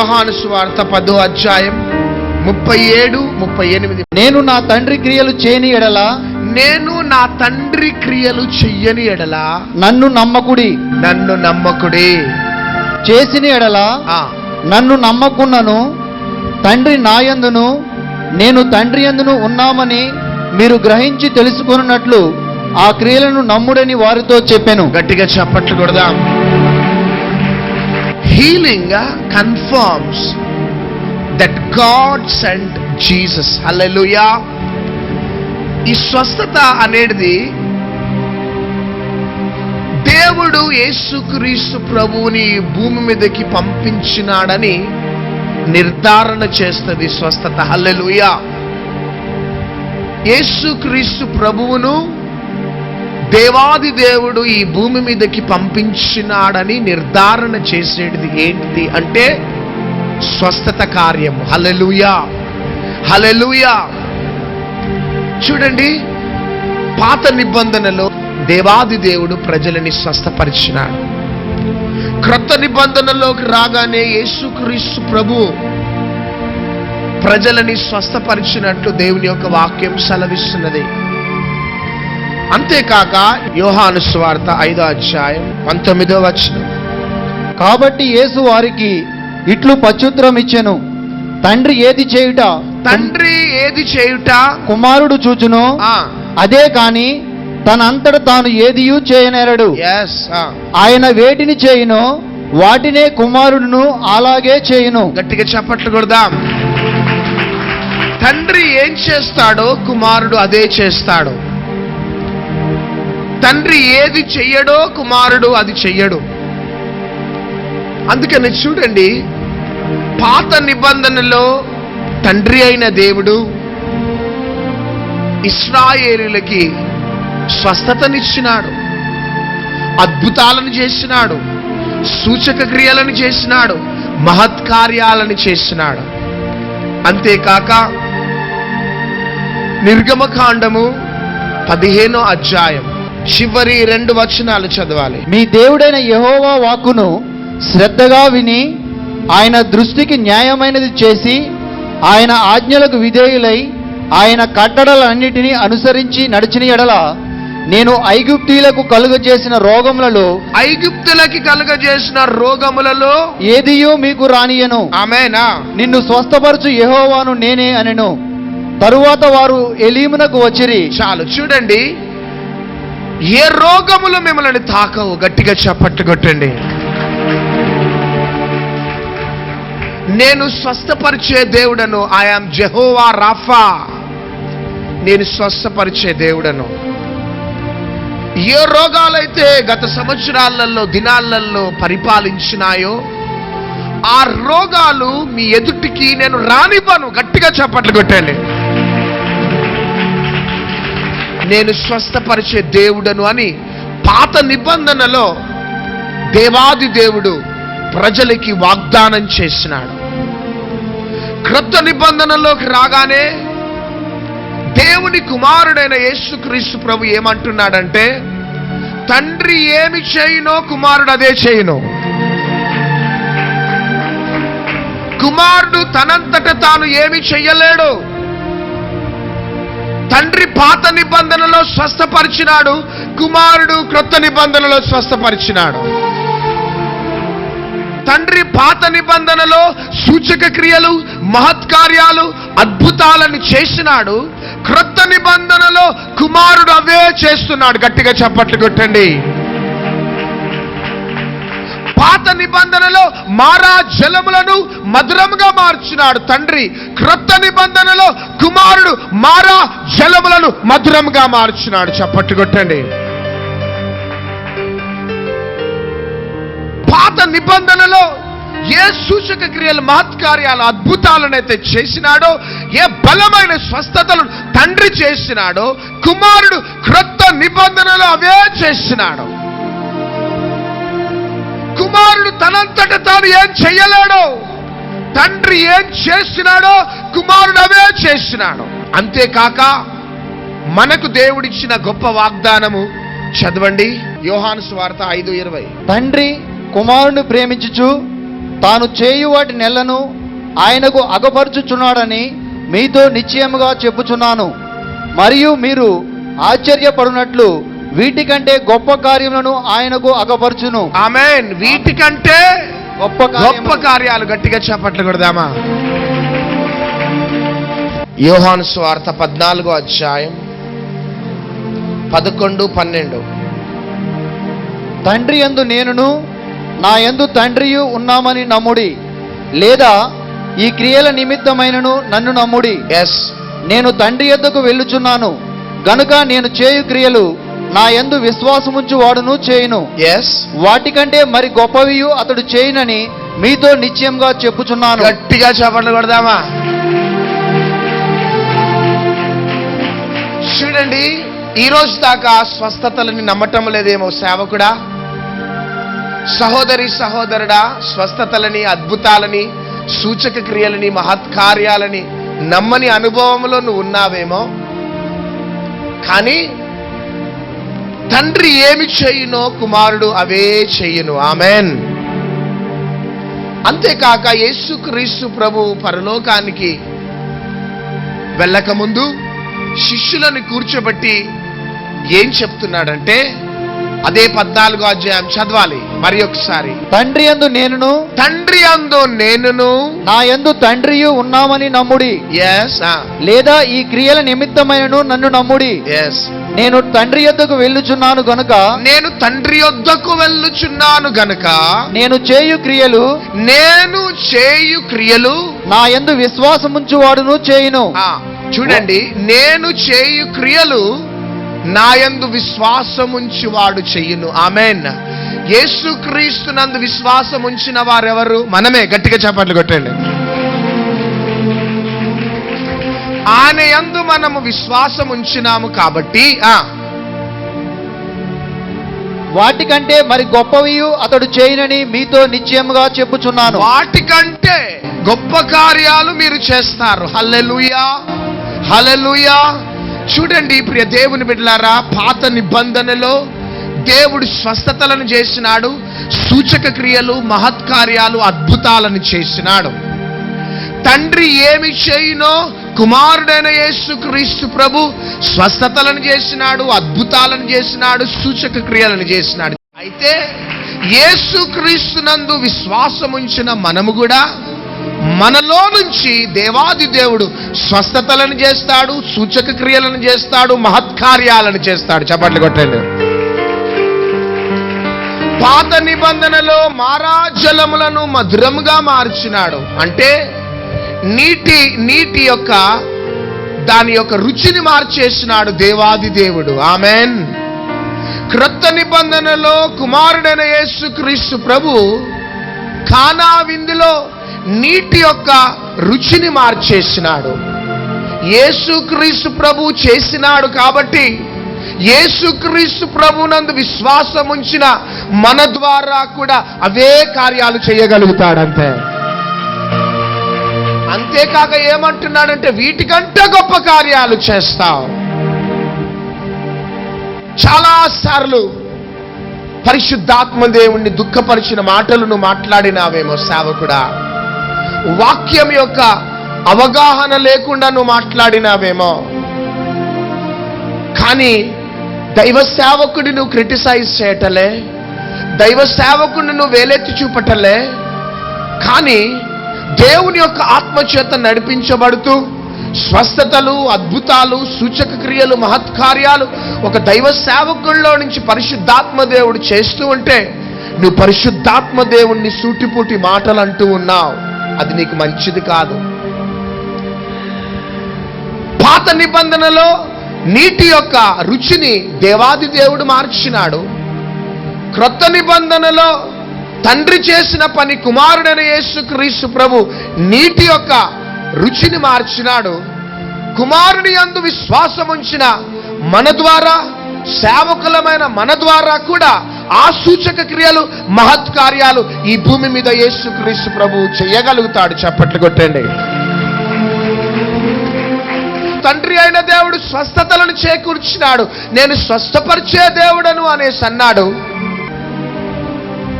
యోహాను సువార్త 10వ అధ్యాయం 37, 38. నేను నా తండ్రి క్రియలు చేయని ఎడల, నేను నా తండ్రి క్రియలు చెయ్యని ఎడల నన్ను నమ్మకుడి. చేసిన ఎడల నన్ను నమ్మకున్నను, తండ్రి నాయందును నేను తండ్రి యందును ఉన్నామని మీరు గ్రహించి తెలుసుకున్నట్లు ఆ క్రియలను నమ్ముడని వారితో చెప్పాను. గట్టిగా చప్పట్లు కొడదాం. Healing confirms that God sent Jesus. Hallelujah. ఈ స్వస్థత అనేది దేవుడు యేసుక్రీస్తు ప్రభువుని భూమి మీదకి పంపించినాడని నిర్ధారణ చేస్తుంది స్వస్థత. హల్లెలూయా. యేసుక్రీస్తు ప్రభువును దేవాది దేవుడు ఈ భూమి మీదకి పంపించినాడని నిర్ధారణ చేసేది ఏంటిది అంటే స్వస్థత కార్యము. హల్లెలూయా, హల్లెలూయా. చూడండి, పాత నిబంధనలో దేవాది దేవుడు ప్రజలని స్వస్థపరిచినాడు. క్రొత్త నిబంధనలోకి రాగానే యేసుక్రీస్తు ప్రభు ప్రజలని స్వస్థపరిచినట్లు దేవుని యొక్క వాక్యం సెలవిస్తున్నది. అంతేకాక యోహాను సువార్త 5వ అధ్యాయం 19వ వచనం, కాబట్టి యేసు వారికి ఇట్లు ప్రత్యుత్తరం ఇచ్చెను, తండ్రి ఏది చేయుట కుమారుడు చూచును, అదే కాని తనంతట తాను ఏదియూ చేయనేరడు. ఆయన వేటిని చేయునో వాటినే కుమారుడును అలాగే చేయును. గట్టిగా చప్పట్లు కొడదాం. తండ్రి ఏం చేస్తాడో కుమారుడు అదే చేస్తాడు. తండ్రి ఏది చెయ్యడో కుమారుడు అది చెయ్యడు. అందుకని చూడండి, పాత నిబంధనలో తండ్రి అయిన దేవుడు ఇశ్రాయేలులకి స్వస్థతనిచ్చినాడు, అద్భుతాలను చేసినాడు, సూచక క్రియలను చేసినాడు, మహత్కార్యాలను చేసినాడు. అంతేకాక నిర్గమకాండము 15వ అధ్యాయం చివరి 2 వచనాలు చదవాలి. మీ దేవుడైన యెహోవా వాక్కును శ్రద్ధగా విని ఆయన దృష్టికి న్యాయమైనది చేసి ఆయన ఆజ్ఞలకు విధేయులై ఆయన కట్టడలన్నిటినీ అనుసరించి నడిచిన ఎడల నేను ఐగుప్తీయులకు కలుగజేసిన రోగములలో ఏదియో మీకు రానియను. ఆమేనా. నిన్ను స్వస్థపరచు యెహోవాను నేనే అనెను. తరువాత వారు ఎలీమునకు వచ్చిరి. చాలు. చూడండి, ఏ రోగములు మిమ్మల్ని తాకవు. గట్టిగా చప్పట్లు కొట్టండి. నేను స్వస్థపరిచే దేవుడను. I'm Jehovah Rapha. నేను స్వస్థపరిచే దేవుడను. ఏ రోగాలైతే గత సంవత్సరాలలో దినాలలో పరిపాలించినాయో ఆ రోగాలు మీ ఎదుటికి నేను రానివ్వను. గట్టిగా చప్పట్లు కొట్టండి. నేను స్వస్థపరిచే దేవుడను అని పాత నిబంధనలో దేవాది దేవుడు ప్రజలకి వాగ్దానం చేసినాడు. క్రొత్త నిబంధనలోకి రాగానే దేవుని కుమారుడైన యేసుక్రీస్తు ప్రభు ఏమంటున్నాడంటే, తండ్రి ఏమి చేయునో కుమారుడు అదే చేయును. కుమారుడు తనంతట తాను ఏమి చెయ్యలేడు. తండ్రి పాత నిబంధనలో స్వస్థపరిచినాడు, కుమారుడు క్రొత్త నిబంధనలో స్వస్థపరిచినాడు. తండ్రి పాత నిబంధనలో సూచక క్రియలు, మహత్కార్యాలు, అద్భుతాలను చేసినాడు. క్రొత్త నిబంధనలో కుమారుడు అవే చేస్తున్నాడు. గట్టిగా చప్పట్లు కొట్టండి. పాత నిబంధనలో మారా జలములను మధురముగా మార్చినాడు తండ్రి. క్రొత్త నిబంధనలో కుమారుడు మారా జలములను మధురముగా మార్చినాడు. చప్పట్లు కొట్టండి. పాత నిబంధనలో ఏ సూచక క్రియలు, మహత్కార్యాలు, అద్భుతాలనైతే చేసినాడో, ఏ బలమైన స్వస్థతలు తండ్రి చేసినాడో, కుమారుడు క్రొత్త నిబంధనలో అవే చేసినాడు. కుమారుడు తనంతట తాను ఏం చెయ్యలేడు. తండ్రి ఏం చేసినాడో కుమారుడు అవే చేసినాడు. అంతేకాక మనకు దేవుడిచ్చిన గొప్ప వాగ్దానము చదవండి, యోహాను సువార్త 5:20. తండ్రి కుమారుని ప్రేమించుచు తాను చేయు వాటి నెలను ఆయనకు అగపరుచుచున్నాడని మీతో నిశ్చయముగా చెప్పుచున్నాను. మరియు మీరు ఆశ్చర్యపడునట్లు వీటికంటే గొప్ప కార్యములను ఆయనకు అగపరచును. ఆమేన్. వీటికంటే గొప్ప కార్యాలు. గట్టిగా చప్పట్లు కొడదామా? యోహాను సువార్త 14వ అధ్యాయం 11, 12. తండ్రి యందు నేనును నా యందు తండ్రియు ఉన్నామని నమ్ముడి, లేదా ఈ క్రియల నిమిత్తమైనను నన్ను నమ్ముడి. ఎస్. నేను తండ్రి యొద్దకు వెళ్ళుచున్నాను గనుక నేను చేయు క్రియలు నా యందు విశ్వాసముంచు వాడును చేయును. ఎస్. వాటికంటే మరి గొప్పవియు అతడు చేయునని మీతో నిశ్చయంగా చెప్పుచున్నాను. గట్టిగా చప్పట్లు కొడదామా? చూడండి, ఈ రోజు దాకా స్వస్థతలని నమ్మటం లేదేమో సేవకుడా, సహోదరి సహోదరుడా, స్వస్థతలని, అద్భుతాలని, సూచక క్రియలని, మహత్కార్యాలని నమ్మని అనుభవంలో నువ్వు ఉన్నావేమో. కానీ తండ్రి ఏమి చేయునో కుమారుడు అవే చేయును. ఆమెన్. అంతేకాక యేసుక్రీస్తు ప్రభు పరలోకానికి వెళ్ళకముందు శిష్యులను కూర్చోబెట్టి ఏం చెప్తున్నాడంటే, అదే 14వ అధ్యాయం చదవాలి మరి ఒకసారి. తండ్రి యందు నేనును నా యందు తండ్రియు ఉన్నామని నమ్ముడి. ఎస్. లేదా ఈ క్రియల నిమిత్తమైనను నన్ను నమ్ముడి. ఎస్. నేను తండ్రి యొద్దకు వెళ్ళుచున్నాను గనుక నేను చేయు క్రియలు నా యందు విశ్వాసముంచు వాడును చేయును. చూడండి, నేను చేయు క్రియలు నా యందు విశ్వాసముంచి వాడు చెయ్యును. ఆమేన్. యేసుక్రీస్తు నందు విశ్వాసం ఉంచిన వారెవరు? మనమే. గట్టిగా చప్పట్లు కొట్టండి. ఆయన యందు మనము విశ్వాసం ఉంచినాము కాబట్టి వాటికంటే మరి గొప్పవియు అతడు చేయునని మీతో నిశ్చయముగా చెప్పుచున్నాను. వాటికంటే గొప్ప కార్యాలు మీరు చేస్తారు. హల్లెలూయా, హల్లెలూయా. చూడండి ప్రియ దేవుని బిడ్డలారా, పాత నిబంధనలో దేవుడు స్వస్థతలను చేసినాడు, సూచక క్రియలు, మహత్కార్యాలు, అద్భుతాలను చేసినాడు. తండ్రి ఏమి చేయునో కుమారుడైన యేసుక్రీస్తు ప్రభు స్వస్థతలను చేసినాడు, అద్భుతాలను చేసినాడు, సూచక క్రియలను చేసినాడు. అయితే యేసుక్రీస్తు నందు విశ్వాసం ఉంచిన మనము కూడా మనలో నుంచి దేవాది దేవుడు స్వస్థతలను చేస్తాడు, సూచక క్రియలను చేస్తాడు, మహత్కార్యాలను చేస్తాడు. చప్పట్లు కొట్టండి. పాత నిబంధనలో మారాజలములను మధురముగా మార్చినాడు. అంటే నీటి యొక్క దాని యొక్క రుచిని మార్చేసినాడు దేవాది దేవుడు. ఆమెన్. క్రొత్త నిబంధనలో కుమారుడైన యేసుక్రీస్తు ప్రభు కానా విందులో నీటి యొక్క రుచిని మార్చేసినాడు. యేసుక్రీస్తు ప్రభు చేసినాడు కాబట్టి యేసుక్రీస్తు ప్రభునందు విశ్వాసం ఉంచిన మన ద్వారా కూడా అవే కార్యాలు చేయగలుగుతాడంతే. అంతేకాక ఏమంటున్నాడంటే, వీటికంటే గొప్ప కార్యాలు చేస్తావు. చాలా సార్లు పరిశుద్ధాత్మ దేవుణ్ణి దుఃఖపరిచిన మాటలను మాట్లాడినావేమో సేవకుడా. వాక్యం యొక్క అవగాహన లేకుండా నువ్వు మాట్లాడినావేమో. కానీ దైవ సేవకుడిని నువ్వు క్రిటిసైజ్ చేయటలే, దైవ సేవకుడిని నువ్వు వేలెత్తి చూపటలే. కానీ దేవుని యొక్క ఆత్మచేత నడిపించబడుతూ స్వస్థతలు, అద్భుతాలు, సూచక క్రియలు, మహత్కార్యాలు ఒక దైవ సేవకుల్లో నుంచి పరిశుద్ధాత్మ దేవుడు చేస్తూ ఉంటే నువ్వు పరిశుద్ధాత్మ దేవుణ్ణి సూటిపూటి మాటలు అంటూ ఉన్నావు. అది నీకు మంచిది కాదు. పాత నిబంధనలో నీటి యొక్క రుచిని దేవాది దేవుడు మార్చినాడు. క్రొత్త నిబంధనలో తండ్రి చేసిన పని కుమారుడైన యేసుక్రీస్తు ప్రభు నీటి యొక్క రుచిని మార్చినాడు. కుమారుని యందు విశ్వాసం ఉంచిన మన ద్వారా, సేవకులమైన మన ద్వారా కూడా ఆ సూచక క్రియలు, మహత్కార్యాలు ఈ భూమి మీద యేసుక్రీస్తు ప్రభు చేయగలుగుతాడు. చప్పట్లు కొట్టండి. తండ్రి అయిన దేవుడు స్వస్థతలను చేకూర్చినాడు. నేను స్వస్థపరిచే దేవుడను అనేసి అన్నాడు.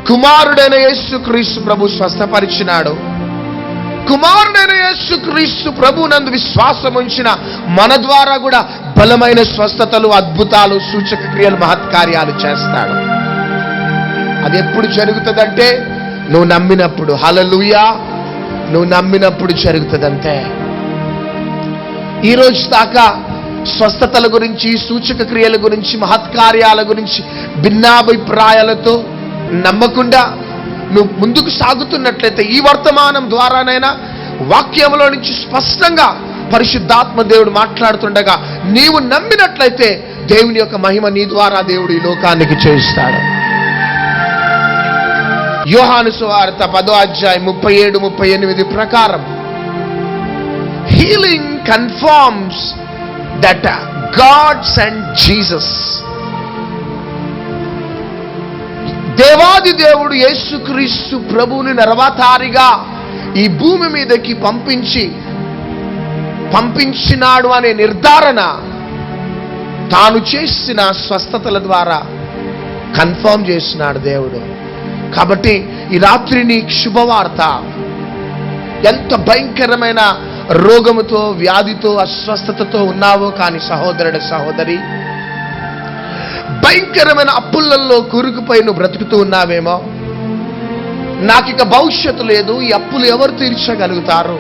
కుమారుడైన యేసుక్రీస్తు ప్రభు స్వస్థపరిచినాడు. కుమారుడైన యేసుక్రీస్తు ప్రభు నందు విశ్వాసం ఉంచిన మన ద్వారా కూడా బలమైన స్వస్థతలు, అద్భుతాలు, సూచక క్రియలు, మహత్కార్యాలు చేస్తాడు. అది ఎప్పుడు జరుగుతుందంటే నువ్వు నమ్మినప్పుడు. హల్లెలూయా. నువ్వు నమ్మినప్పుడు జరుగుతుందంటే. ఈరోజు దాకా స్వస్థతల గురించి, సూచక క్రియల గురించి, మహత్కార్యాల గురించి భిన్నాభిప్రాయాలతో నమ్మకుండా నువ్వు ముందుకు సాగుతున్నట్లయితే ఈ వర్తమానం ద్వారానైనా వాక్యంలో నుంచి స్పష్టంగా పరిశుద్ధాత్మ దేవుడు మాట్లాడుతుండగా నీవు నమ్మినట్లయితే దేవుని యొక్క మహిమ నీ ద్వారా దేవుడు ఈ లోకానికి చేయిస్తాడు. యోహాను సువార్త 10వ అధ్యాయం 37-38 ప్రకారం healing confirms that God sent Jesus. దేవాది దేవుడు యేసుక్రీస్తు ప్రభువుని నరవతారిగా ఈ భూమి మీదకి పంపించినాడు అనే నిర్ధారణ తాను చేసిన స్వస్థతల ద్వారా కన్ఫర్మ్ చేసినాడు దేవుడు. కాబట్టి ఈ రాత్రి నీ శుభవార్త. ఎంత భయంకరమైన రోగముతో, వ్యాధితో, అస్వస్థతతో ఉన్నావో కానీ సహోదరుడు, సహోదరి, భయంకరమైన అప్పులలో కూరుకుపోయి నువ్వు బ్రతుకుతూ ఉన్నావేమో. నాకిక భవిష్యత్తు లేదు, ఈ అప్పులు ఎవరు తీర్చగలుగుతారు,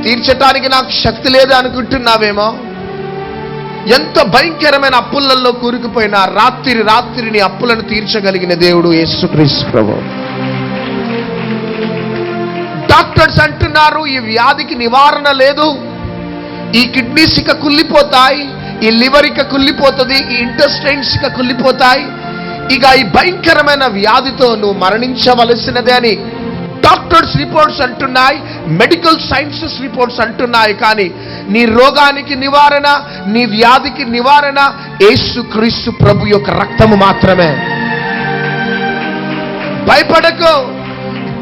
తీర్చటానికి నాకు శక్తి లేదు అనుకుంటున్నావేమో. ఎంత భయంకరమైన అప్పులలో కూరుకుపోయినా రాత్రి నీ అప్పులను తీర్చగలిగిన దేవుడు యేసుక్రీస్తు ప్రభువు. డాక్టర్స్ అంటున్నారు ఈ వ్యాధికి నివారణ లేదు, ఈ కిడ్నీస్ ఇక కుళ్ళిపోతాయి, ఈ లివర్ ఇక కుళ్ళిపోతుంది, ఈ ఇంటెస్టైన్స్ ఇక కుళ్ళిపోతాయి, ఇక ఈ భయంకరమైన వ్యాధితో నువ్వు మరణించవలసినదే అని డాక్టర్స్ రిపోర్ట్స్ అంటున్నాయి, మెడికల్ సైన్సెస్ రిపోర్ట్స్ అంటున్నాయి. కానీ నీ రోగానికి నివారణ, నీ వ్యాధికి నివారణ యేసుక్రీస్తు ప్రభు యొక్క రక్తము మాత్రమే. భయపడకు,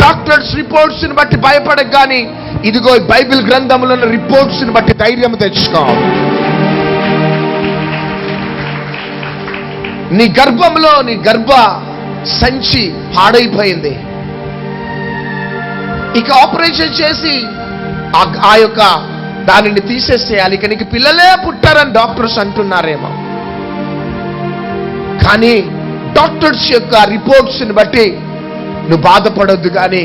డాక్టర్స్ రిపోర్ట్స్ ని బట్టి భయపడకు, కానీ ఇదిగో బైబిల్ గ్రంథంలో రిపోర్ట్స్ ని బట్టి ధైర్యం తెచ్చుకో. నీ గర్భంలో నీ గర్భ సంచి పాడైపోయింది, ఇక ఆపరేషన్ చేసి ఆ యొక్క దానిని తీసేసేయాలి, ఇక నీకు పిల్లలే పుట్టారని డాక్టర్స్ అంటున్నారేమో. కానీ డాక్టర్స్ యొక్క రిపోర్ట్స్ ని బట్టి నువ్వు బాధపడొద్దు. కానీ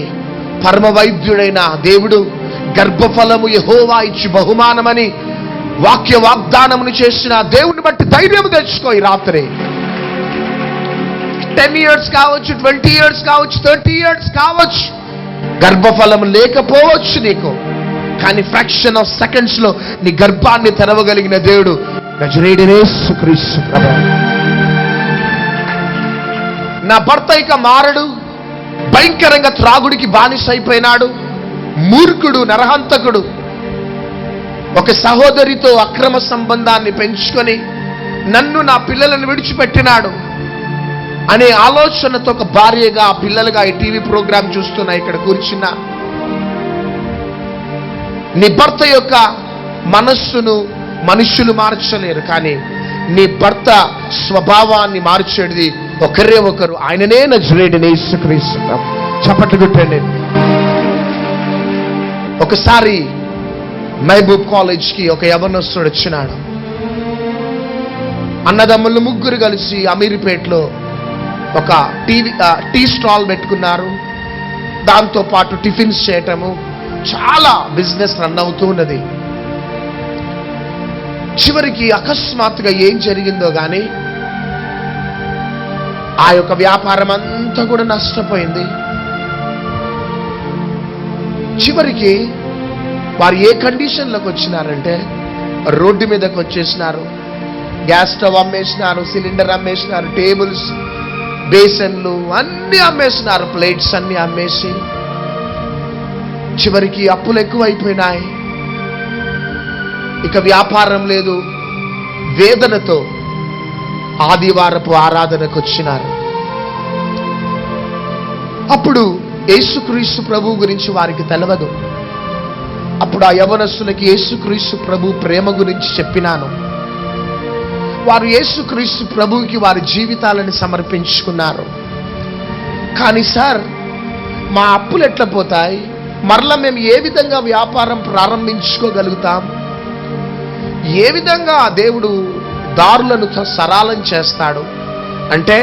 పరమ వైద్యుడైన దేవుడు గర్భఫలము యెహోవా ఇచ్చి బహుమానమని వాక్య వాగ్దానమును చేసిన దేవుని బట్టి ధైర్యం తెచ్చుకో. ఈ రాత్రి 10 years కావచ్చు, 20 years కావచ్చు, 30 years కావచ్చు, గర్భఫలం లేకపోవచ్చు నీకు, కానీ ఫ్రాక్షన్ ఆఫ్ సెకండ్స్ లో నీ గర్భాన్ని తెరవగలిగిన దేవుడు నజరేయుడైన యేసుక్రీస్తు ప్రభువు. నా భర్త ఇక మారడు, భయంకరంగా త్రాగుడికి బానిస అయిపోయినాడు, మూర్ఖుడు, నరహంతకుడు, ఒక సహోదరితో అక్రమ సంబంధాన్ని పెంచుకొని నన్ను, నా పిల్లలను విడిచిపెట్టినాడు అనే ఆలోచనతో ఒక భార్యగా, పిల్లలుగా ఈ టీవీ ప్రోగ్రాం చూస్తున్నా ఇక్కడ కూర్చున్నా. నీ భర్త యొక్క మనస్సును మనుష్యులు మార్చలేరు, కానీ నీ భర్త స్వభావాన్ని మార్చేది ఒకరే ఒకరు, ఆయననే నజరేయుడైన యేసుక్రీస్తు. చప్పట్లు కొట్టండి. ఒకసారి మహబూబ్ కాలేజ్కి ఒక యవనస్తుడు వచ్చినాడు. అన్నదమ్ములు ముగ్గురు కలిసి అమీర్పేటలో ఒక టీ స్టాల్ పెట్టుకున్నారు. దాంతో పాటు టిఫిన్స్ చేయటము, చాలా బిజినెస్ రన్ అవుతూ ఉన్నది. చివరికి అకస్మాత్తుగా ఏం జరిగిందో కానీ ఆ యొక్క వ్యాపారం అంతా కూడా నష్టపోయింది. చివరికి వారు ఏ కండిషన్లోకి వచ్చినారంటే రోడ్డు మీదకి వచ్చేసినారు. గ్యాస్ స్టవ్ అమ్మేసినారు, సిలిండర్ అమ్మేసినారు, టేబుల్స్, బేసన్లు అన్ని అమ్మేసినారు, ప్లేట్స్ అన్ని అమ్మేసి చివరికి అప్పులు ఎక్కువైపోయినాయి. ఇక వ్యాపారం లేదు. వేదనతో ఆదివారపు ఆరాధనకు వచ్చినారు. అప్పుడు యేసుక్రీస్తు ప్రభు గురించి వారికి తెలవదు. అప్పుడు ఆ యవనస్తులకి యేసుక్రీస్తు ప్రభు ప్రేమ గురించి చెప్పినాను. వారు యేసుక్రీస్తు ప్రభువుకి వారి జీవితాలను సమర్పించుకున్నారు. కానీ సార్ మా అప్పులు ఎట్లా పోతాయి, మరలా మేము ఏ విధంగా వ్యాపారం ప్రారంభించుకోగలుగుతాం, ఏ విధంగా దేవుడు దారులను సరళం చేస్తాడు అంటే,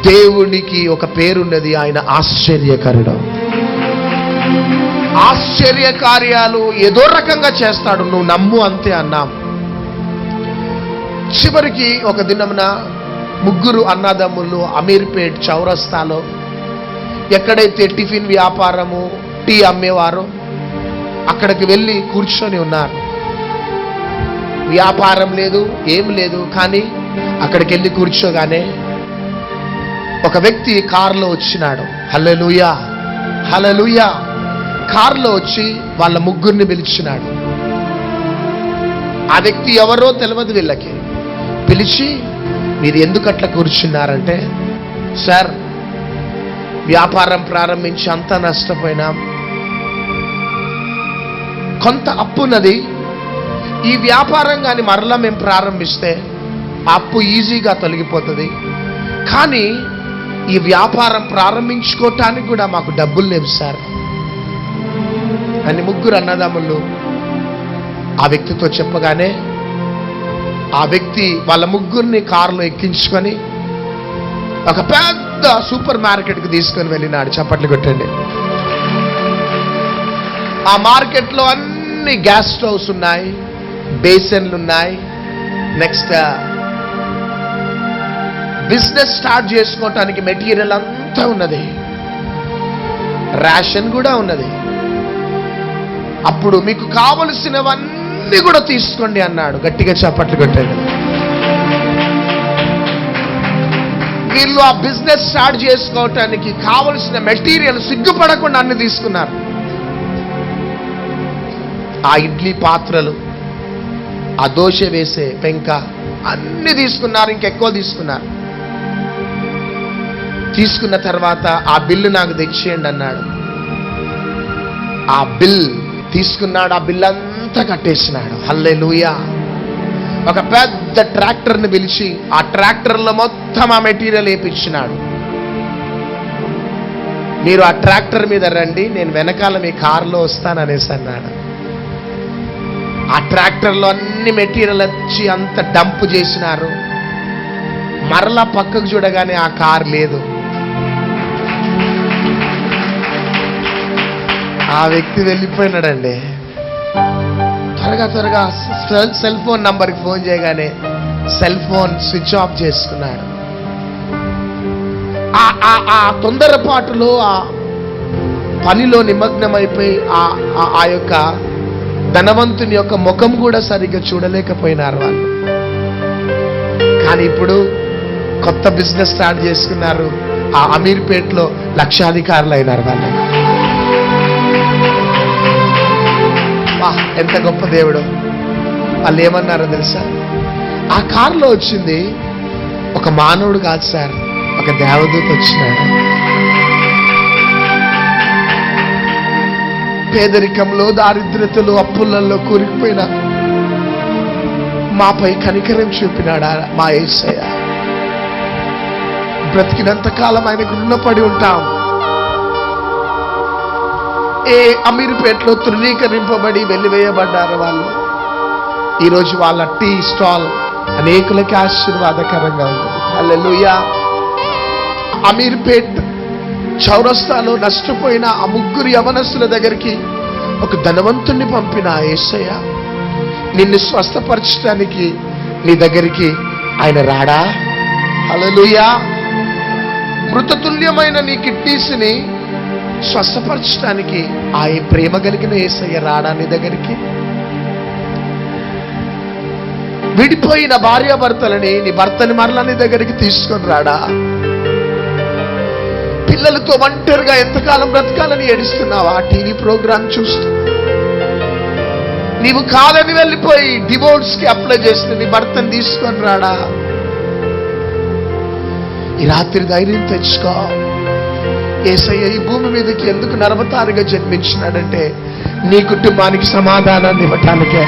దేవునికి ఒక పేరున్నది, ఆయన ఆశ్చర్యకరుడు. ఆశ్చర్య కార్యాలు ఏదో రకంగా చేస్తాడు, నువ్వు నమ్ము అంతే అన్నాం. చివరికి ఒక దినమున ముగ్గురు అన్నదమ్ములు అమీర్పేట్ చౌరస్తాలో, ఎక్కడైతే టిఫిన్ వ్యాపారము టీ అమ్మేవారో అక్కడికి వెళ్ళి కూర్చొని ఉన్నారు. వ్యాపారం లేదు, ఏం లేదు, కానీ అక్కడికి వెళ్ళి కూర్చోగానే ఒక వ్యక్తి కారులో వచ్చినాడు. హల్లెలూయా, హల్లెలూయా. కారులో వచ్చి వాళ్ళ ముగ్గురిని పిలిచినాడు. ఆ వ్యక్తి ఎవరో తెలియదు వీళ్ళకి. పిలిచి, మీరు ఎందుకు అట్లా కూర్చున్నారంటే, సార్ వ్యాపారం ప్రారంభించి అంతా నష్టపోయినాం, కొంత అప్పున్నది, ఈ వ్యాపారం కానీ మరలా మేము ప్రారంభిస్తే ఆ అప్పు ఈజీగా తొలగిపోతుంది, కానీ ఈ వ్యాపారం ప్రారంభించుకోవటానికి కూడా మాకు డబ్బులు లేవు సార్ అని ముగ్గురు అన్నదమ్ములు ఆ వ్యక్తితో చెప్పగానే, ఆ వ్యక్తి వాళ్ళ ముగ్గురిని కారులో ఎక్కించుకొని ఒక పెద్ద సూపర్ మార్కెట్కి తీసుకొని వెళ్ళినాడు. చప్పట్లు కొట్టండి. ఆ మార్కెట్లో అన్ని గ్యాస్ స్టవ్స్ ఉన్నాయి, బేసిన్లు ఉన్నాయి, నెక్స్ట్ బిజినెస్ స్టార్ట్ చేసుకోవటానికి మెటీరియల్ అంతా ఉన్నది, రేషన్ కూడా ఉన్నది. అప్పుడు మీకు కావలసినవన్నీ కూడా తీసుకోండి అన్నాడు. గట్టిగా చప్పట్లు కొట్టండి. వీళ్ళు ఆ బిజినెస్ స్టార్ట్ చేసుకోవటానికి కావలసిన మెటీరియల్ సిగ్గుపడకుండా అన్ని తీసుకున్నారు. ఆ ఇడ్లీ పాత్రలు, ఆ దోశ వేసే పెంక అన్ని తీసుకున్నారు, ఇంకెక్కువ తీసుకున్నారు. తీసుకున్న తర్వాత ఆ బిల్లు నాకు తెచ్చేయండి అన్నాడు. ఆ బిల్ తీసుకున్నాడు, ఆ బిల్ అంతా కట్టేసినాడు. హల్లెలూయా. ఒక పెద్ద ట్రాక్టర్ని పిలిచి ఆ ట్రాక్టర్లో మొత్తం ఆ మెటీరియల్ వేయించినాడు. మీరు ఆ ట్రాక్టర్ మీద రండి, నేను వెనకాల మీ కారులో వస్తాననేసి అన్నాడు. ఆ ట్రాక్టర్లో అన్ని మెటీరియల్ వచ్చి అంత డంప్ చేసినారు. మరలా పక్కకు చూడగానే ఆ కార్ లేదు. ఆ వ్యక్తి వెళ్ళిపోయినాడండి. త్వరగా సెల్ ఫోన్ నంబర్కి ఫోన్ చేయగానే సెల్ ఫోన్ స్విచ్ ఆఫ్ చేసుకున్నాడు. ఆ తొందరపాటులో ఆ పనిలో నిమగ్నమైపోయి ఆ యొక్క ధనవంతుని యొక్క ముఖం కూడా సరిగ్గా చూడలేకపోయినారు వాళ్ళు. కానీ ఇప్పుడు కొత్త బిజినెస్ స్టార్ట్ చేసుకున్నారు. ఆ అమీర్పేట్లో లక్షాధికారులు అయినారు వాళ్ళు. ఎంత గొప్ప దేవుడు. వాళ్ళు ఏమన్నారో తెలుసా? ఆ కారులో వచ్చింది ఒక మానవుడు కాదు సార్, ఒక దేవదూత వచ్చినాడు. పేదరికంలో, దారిద్ర్యతలో, అప్పులలో కూరుకుపోయిన మాపై కనికరం చూపినాడా మా యేసయ్య. బ్రతికినంత కాలం ఆయనకు రుణపడి ఉంటాం. ఏ అమీర్పేటలో తృణీకరింపబడి వెలివేయబడ్డారు వాళ్ళు. ఈరోజు వాళ్ళ టీ స్టాల్ అనేకులకి ఆశీర్వాదకరంగా ఉంటుంది. హల్లెలూయా. అమీర్పేట్ చౌరస్తాలో నష్టపోయిన ఆ ముగ్గురు యవనస్తుల దగ్గరికి ఒక ధనవంతుణ్ణి పంపిన యేసయ్య నిన్ను స్వస్థపరచడానికి నీ దగ్గరికి ఆయన రాడా? హల్లెలూయా. మృతతుల్యమైన నీ కిడ్నీస్ని స్వస్థపరచడానికి ఆ ప్రేమ కలిగిన యేసయ్య రాడా నీ దగ్గరికి? విడిపోయిన భార్యాభర్తలని, నీ భర్తని మరలా నీ దగ్గరికి తీసుకొని రాడా? పిల్లలతో ఒంటరిగా ఎంతకాలం బ్రతకాలని ఏడుస్తున్నావా టీవీ ప్రోగ్రాం చూస్తూ? నీవు కాదని వెళ్ళిపోయి డివోర్స్కి అప్లై చేసిన నీ భర్తని తీసుకొని రాడా? ఈ రాత్రి ధైర్యం తెచ్చుకో. యేసయ్య ఈ భూమి మీదకి ఎందుకు నరవతారుగా జన్మించినాడంటే నీ కుటుంబానికి సమాధానాన్ని ఇవ్వటానికే.